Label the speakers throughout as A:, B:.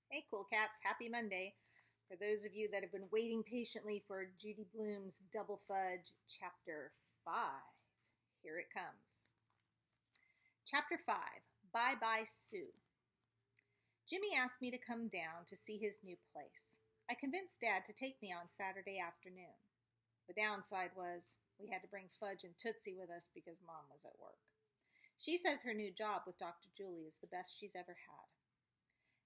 A: Hey, cool cats. Happy Monday. For those of you that have been waiting patiently for Judy Blume's Double Fudge Chapter 5, here it comes. Chapter 5, Bye Bye Sue. Jimmy asked me to come down to see his new place. I convinced Dad to take me on Saturday afternoon. The downside was we had to bring Fudge and Tootsie with us because Mom was at work. She says her new job with Dr. Julie is the best she's ever had.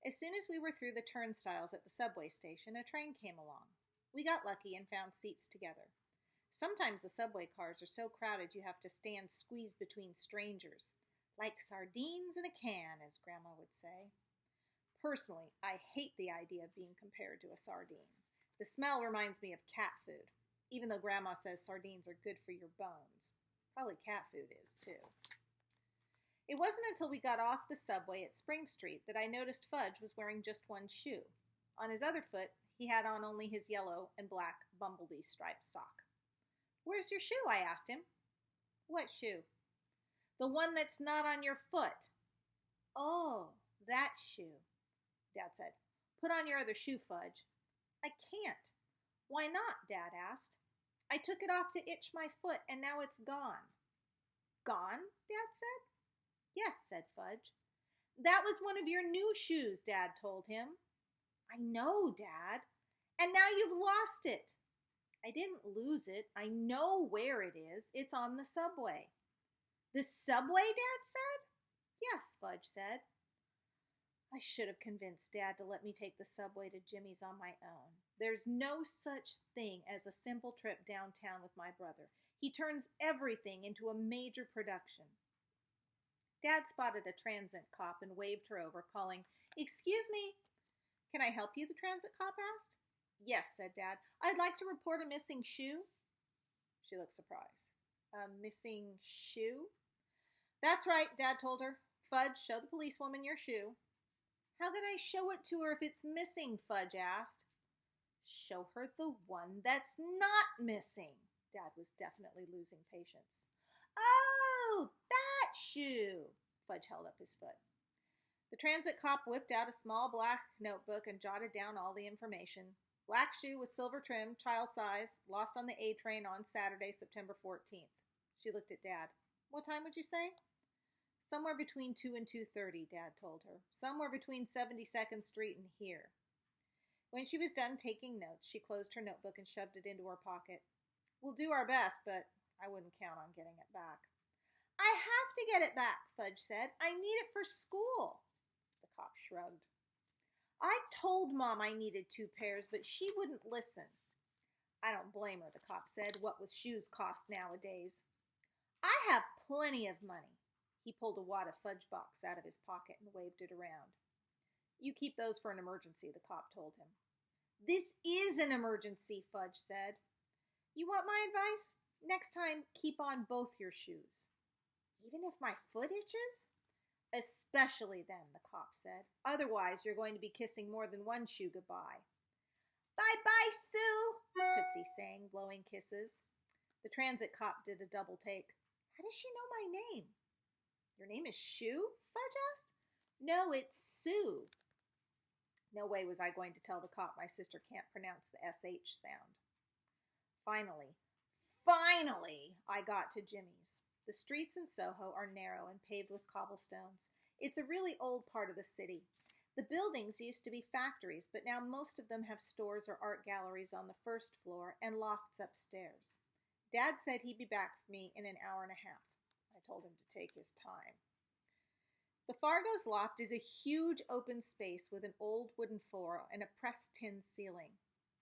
A: As soon as we were through the turnstiles at the subway station, a train came along. We got lucky and found seats together. Sometimes the subway cars are so crowded you have to stand squeezed between strangers. Like sardines in a can, as Grandma would say. Personally, I hate the idea of being compared to a sardine. The smell reminds me of cat food, even though Grandma says sardines are good for your bones. Probably cat food is, too. It wasn't until we got off the subway at Spring Street that I noticed Fudge was wearing just one shoe. On his other foot, he had on only his yellow and black bumblebee striped sock. "Where's your shoe?" I asked him. "What shoe?" "The one that's not on your foot." "Oh, that shoe," Dad said. "Put on your other shoe, Fudge." "I can't." "Why not?" Dad asked. "I took it off to itch my foot, and now it's gone." "Gone?" Dad said. "Yes," said Fudge. "That was one of your new shoes," Dad told him. "I know, Dad. And now you've lost it." "I didn't lose it. I know where it is. It's on the subway." "The subway?" Dad said. "Yes," Fudge said. I should have convinced Dad to let me take the subway to Jimmy's on my own. There's no such thing as a simple trip downtown with my brother. He turns everything into a major production. Dad spotted a transit cop and waved her over, calling, "Excuse me." "Can I help you?" the transit cop asked. "Yes," said Dad. "I'd like to report a missing shoe." She looked surprised. "A missing shoe?" "That's right," Dad told her. "Fudge, show the policewoman your shoe." "How can I show it to her if it's missing?" Fudge asked. "Show her the one that's not missing." Dad was definitely losing patience. "Oh, that shoe!" Fudge held up his foot. The transit cop whipped out a small black notebook and jotted down all the information. Black shoe with silver trim, child size, lost on the A train on Saturday, September 14th. She looked at Dad. "What time would you say?" "Somewhere between 2 and 2:30, Dad told her. "Somewhere between 72nd Street and here." When she was done taking notes, she closed her notebook and shoved it into her pocket. "We'll do our best, but I wouldn't count on getting it back." "I have to get it back," Fudge said. "I need it for school." The cop shrugged. "I told Mom I needed 2 pairs, but she wouldn't listen." "I don't blame her," the cop said. "What with shoes cost nowadays." "I have plenty of money." He pulled a wad of Fudge box out of his pocket and waved it around. "You keep those for an emergency," the cop told him. "This is an emergency," Fudge said. "You want my advice? Next time, keep on both your shoes." "Even if my foot itches?" "Especially then," the cop said. "Otherwise, you're going to be kissing more than one shoe goodbye." "Bye-bye, Sue," Tootsie sang, blowing kisses. The transit cop did a double take. "How does she know my name?" "Your name is Shoe?" Fudge asked. "No, it's Sue." No way was I going to tell the cop my sister can't pronounce the SH sound. Finally, I got to Jimmy's. The streets in Soho are narrow and paved with cobblestones. It's a really old part of the city. The buildings used to be factories, but now most of them have stores or art galleries on the first floor and lofts upstairs. Dad said he'd be back for me in an hour and a half. I told him to take his time. The Fargo's loft is a huge open space with an old wooden floor and a pressed tin ceiling.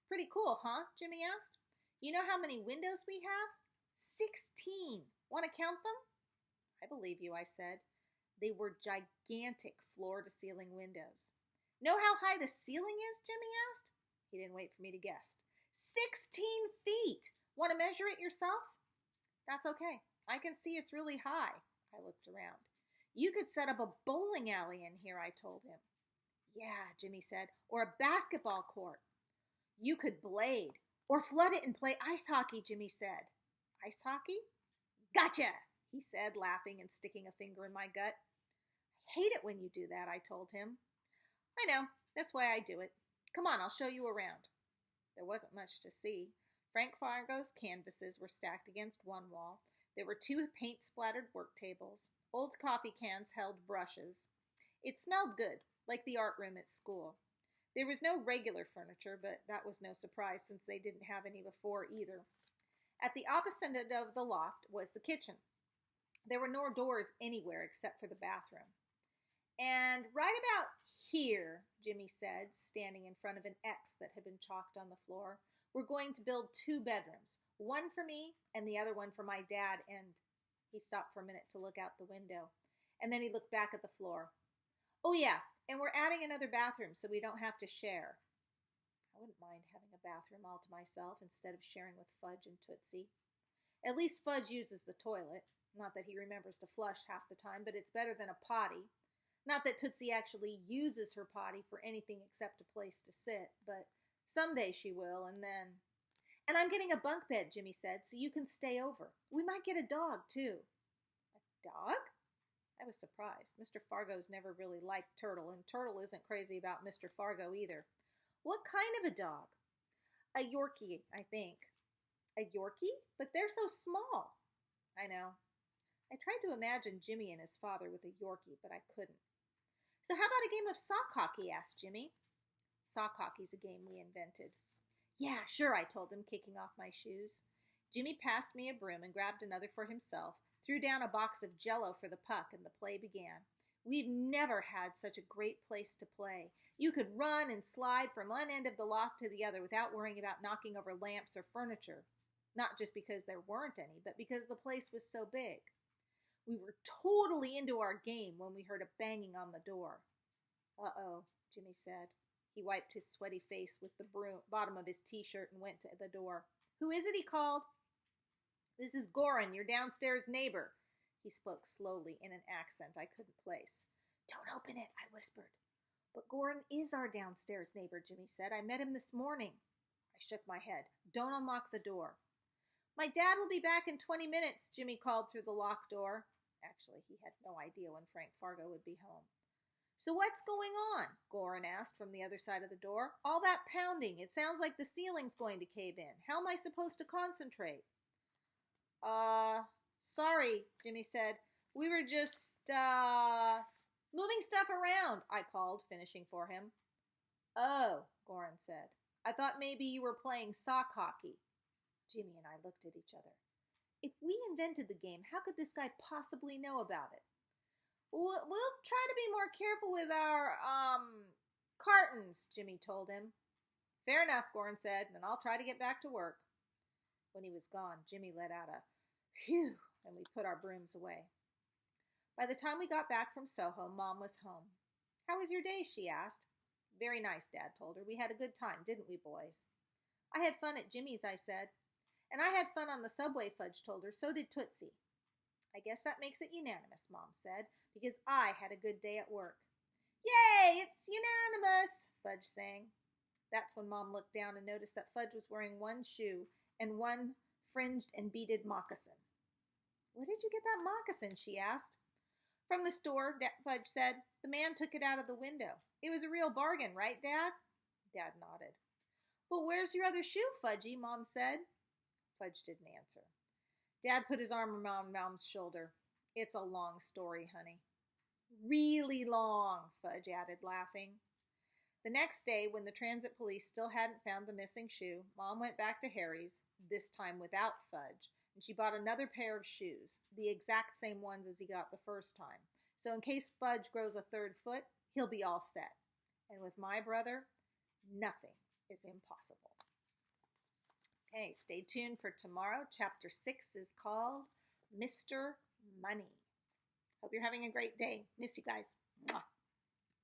A: "Pretty cool, huh?" Jimmy asked. "You know how many windows we have?" 16. Want to count them?" "I believe you," I said. They were gigantic floor-to-ceiling windows. "Know how high the ceiling is?" Jimmy asked. He didn't wait for me to guess. 16 feet! Want to measure it yourself?" "That's okay. I can see it's really high." I looked around. "You could set up a bowling alley in here," I told him. "Yeah," Jimmy said, "or a basketball court." "You could blade, or flood it and play ice hockey," Jimmy said. "Ice hockey?" "Gotcha," he said, laughing and sticking a finger in my gut. "I hate it when you do that," I told him. "I know. That's why I do it. Come on, I'll show you around. There wasn't much to see. Frank Fargo's canvases were stacked against one wall. There were 2 paint-splattered work tables. Old coffee cans held brushes. It smelled good, like the art room at school. There was no regular furniture, but that was no surprise since they didn't have any before either. At the opposite end of the loft was the kitchen. There were no doors anywhere except for the bathroom. And right about here, Jimmy said, standing in front of an X that had been chalked on the floor, we're going to build 2 bedrooms, one for me and the other one for my dad. And he stopped for a minute to look out the window. And then he looked back at the floor. Oh yeah, and we're adding another bathroom so we don't have to share. I wouldn't mind having a bathroom all to myself instead of sharing with Fudge and Tootsie. At least Fudge uses the toilet. Not that he remembers to flush half the time, but it's better than a potty. Not that Tootsie actually uses her potty for anything except a place to sit, but someday she will, and then... And I'm getting a bunk bed, Jimmy said, so you can stay over. We might get a dog, too. A dog? I was surprised. Mr. Fargo's never really liked Turtle, and Turtle isn't crazy about Mr. Fargo either. What kind of a dog? A Yorkie, I think. A Yorkie? But they're so small. I know. I tried to imagine Jimmy and his father with a Yorkie, but I couldn't. So how about a game of sock hockey, asked Jimmy. Sock hockey's a game we invented. Yeah, sure, I told him, kicking off my shoes. Jimmy passed me a broom and grabbed another for himself, threw down a box of Jell-O for the puck, and the play began. We've never had such a great place to play. You could run and slide from one end of the loft to the other without worrying about knocking over lamps or furniture. Not just because there weren't any, but because the place was so big. We were totally into our game when we heard a banging on the door. Uh-oh, Jimmy said. He wiped his sweaty face with the bottom of his T-shirt and went to the door. Who is it? He called. This is Goran, your downstairs neighbor. He spoke slowly in an accent I couldn't place. Don't open it, I whispered. But Goran is our downstairs neighbor, Jimmy said. I met him this morning. I shook my head. Don't unlock the door. My dad will be back in 20 minutes, Jimmy called through the locked door. Actually, he had no idea when Frank Fargo would be home. So what's going on? Goran asked from the other side of the door. All that pounding. It sounds like the ceiling's going to cave in. How am I supposed to concentrate? Sorry, Jimmy said. We were just, moving stuff around, I called, finishing for him. Oh, Goran said. I thought maybe you were playing sock hockey. Jimmy and I looked at each other. If we invented the game, how could this guy possibly know about it? We'll try to be more careful with our, cartons, Jimmy told him. Fair enough, Goran said, and I'll try to get back to work. When he was gone, Jimmy let out a phew, and we put our brooms away. By the time we got back from Soho, Mom was home. How was your day? She asked. Very nice, Dad told her. We had a good time, didn't we, boys? I had fun at Jimmy's, I said. And I had fun on the subway, Fudge told her. So did Tootsie. I guess that makes it unanimous, Mom said, because I had a good day at work. Yay, it's unanimous, Fudge sang. That's when Mom looked down and noticed that Fudge was wearing one shoe and one fringed and beaded moccasin. Where did you get that moccasin? She asked. From the store, Fudge said. The man took it out of the window. It was a real bargain, right, Dad? Dad nodded. Well, where's your other shoe, Fudgy? Mom said. Fudge didn't answer. Dad put his arm around Mom's shoulder. It's a long story, honey. Really long, Fudge added, laughing. The next day, when the transit police still hadn't found the missing shoe, Mom went back to Harry's, this time without Fudge, and she bought another pair of shoes, the exact same ones as he got the first time. So in case Fudge grows a third foot, he'll be all set. And with my brother, nothing is impossible. Okay, stay tuned for tomorrow. Chapter 6 is called Mr. Money. Hope you're having a great day. Miss you guys. Mwah.